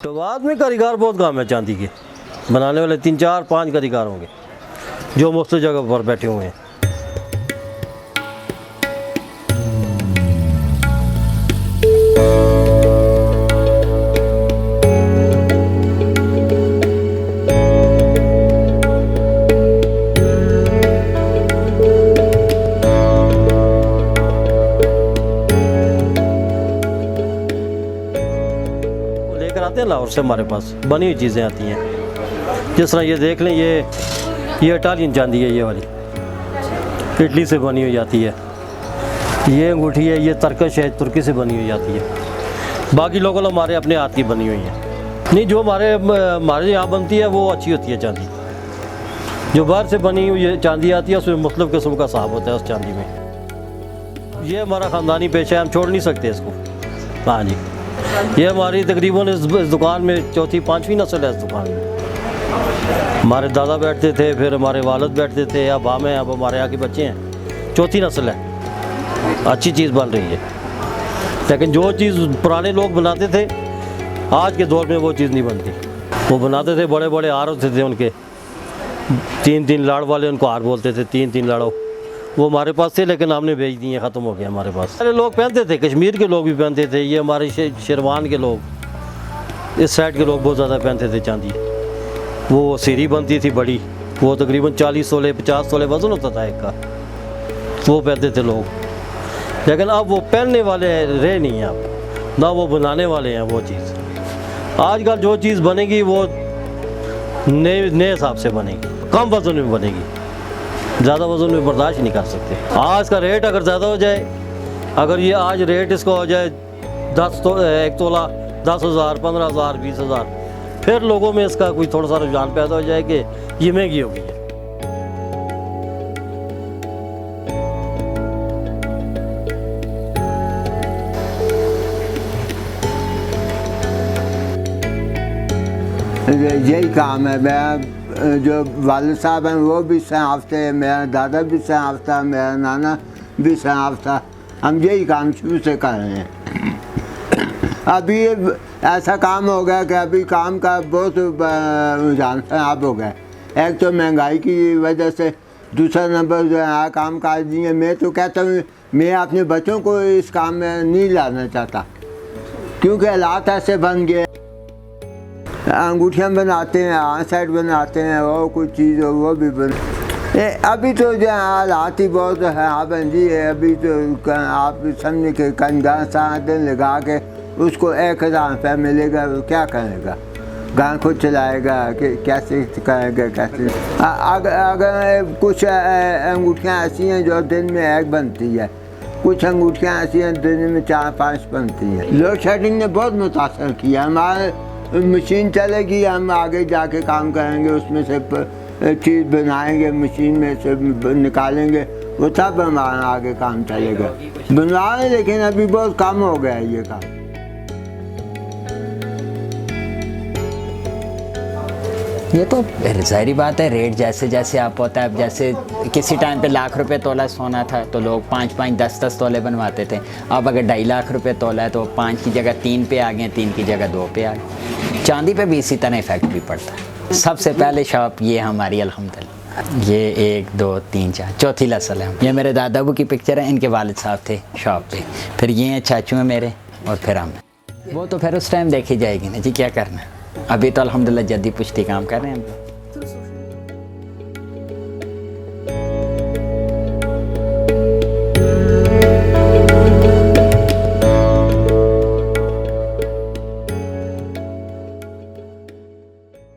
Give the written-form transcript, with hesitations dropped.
तो बाद में कारीगर बहुत काम है चांदी के बनाने वाले 3-4-5 कारीगर होंगे जो मुख्तलिफ जगह पर बैठे हुए हैं। लेकर आते हैं लाहौर से, हमारे पास बनी हुई चीज़ें आती हैं। जिस तरह ये देख लें, ये इटालियन चांदी है, ये वाली इटली से बनी हुई जाती है। ये अंगूठी है, ये तरकश है, तुर्की से बनी हुई जाती है। बाकी लोगों ने हमारे अपने हाथ की बनी हुई है। नहीं, जो हमारे यहाँ बनती है वो अच्छी होती है चांदी। जो बाहर से बनी हुई चांदी आती है उसमें मुख्तलिफ किस्म का साहब होता है उस चांदी में। ये हमारा ख़ानदानी पेशा है, हम छोड़ नहीं सकते इसको। हाँ जी, ये हमारी तकरीबन इस दुकान में 4-5वीं नस्ल है। इस दुकान में हमारे दादा बैठते थे, फिर हमारे वालिद बैठते थे, अब हम हैं, अब हमारे यहाँ के बच्चे हैं। 4थी नस्ल है। अच्छी चीज़ बन रही है, लेकिन जो चीज़ पुराने लोग बनाते थे आज के दौर में वो चीज़ नहीं बनती। वो बनाते थे, बड़े बड़े हार होते थे उनके, 3-3 लाड़ वाले उनको हार बोलते थे। 3-3 लाड़ों वो हमारे पास थे, लेकिन हमने बेच दिए, ख़त्म हो गया हमारे पास। पहले लोग पहनते थे, कश्मीर के लोग भी पहनते थे, ये हमारे शेरवान के लोग, इस साइड के लोग बहुत ज़्यादा पहनते थे चांदी। वो सीरी बनती थी बड़ी, वो तकरीबन 40 तोले 50 तोले वज़न होता था एक का, वो पहनते थे लोग। लेकिन अब वो पहनने वाले रहे नहीं हैं, अब ना वो बनाने वाले हैं वो चीज़। आजकल जो चीज़ बनेगी वो नए हिसाब से बनेगी, कम वज़न में बनेगी, ज़्यादा वज़न में बर्दाश्त नहीं कर सकते। आज का रेट अगर ज़्यादा हो जाए, अगर ये आज रेट इसका हो जाए 1 तोला 10,000, 15,000, 20,000, फिर लोगों में इसका कोई थोड़ा सा रुझान पैदा हो जाए कि ये महंगी हो गई है। यही काम है। मैं जो वालिद साहब हैं वो भी सहाफ़ थे, मेरा दादा भी सहाफ़ था, मेरा नाना भी सहाफ़ था। हम यही काम शुरू से कर रहे हैं। अभी ऐसा काम हो गया कि अभी काम का बहुत रुझान ख़राब हो गया। एक तो महंगाई की वजह से, दूसरा नंबर जो है काम काज नहीं है। मैं तो कहता हूँ मैं अपने बच्चों को इस काम में नहीं लाना चाहता, क्योंकि हालात ऐसे बन गए। अंगूठियाँ बनाते हैं, सेट बनाते हैं, और कुछ चीज़ वो भी अभी तो जो है हालात ही बहुत है जी है। अभी तो आप समझे कि कंगा 7 दिन लगा के उसको 1,000 रुपये मिलेगा, वो क्या करेगा? गाँव को चलाएगा कि कैसे करेगा, कैसे? अगर कुछ अंगूठियाँ ऐसी हैं जो दिन में 1 बनती है, कुछ अंगूठियाँ ऐसी हैं दिन में 4-5 बनती हैं। लोड शेडिंग ने बहुत मुतासर किया। हमारे मशीन चलेगी, हम आगे जाके काम करेंगे, उसमें से चीज़ बनाएंगे, मशीन में से निकालेंगे, वो तब हमारा आगे काम चलेगा। बनवा रहे, लेकिन अभी बहुत कम हो गया है ये काम। ये तो ज़ाहिर बात है, रेट जैसे जैसे आप होता है। अब जैसे किसी टाइम पे लाख रुपए तोला सोना था तो लोग 5-5, 10-10 तोले बनवाते थे। अब अगर 2.5 लाख रुपए तोला है तो 5 की जगह 3 पे आ गए, 3 की जगह 2 पे आ गए। चांदी पे भी इसी तरह इफेक्ट भी पड़ता है। सबसे पहले शॉप ये हमारी अल्हम्दुलिल्लाह, ये 1, 2, 3, 4 चौथी नस्ल है। ये मेरे दादाबू की पिक्चर है, इनके वालिद साहब थे शॉप पे, फिर ये हैं चाचू हैं मेरे, और फिर हम। वो तो फिर उस टाइम देखी जाएगी ना जी, क्या करना। अभी तो अल्हम्दुलिल्लाह जल्दी पुश्ती काम कर रहे हैं हम लोग।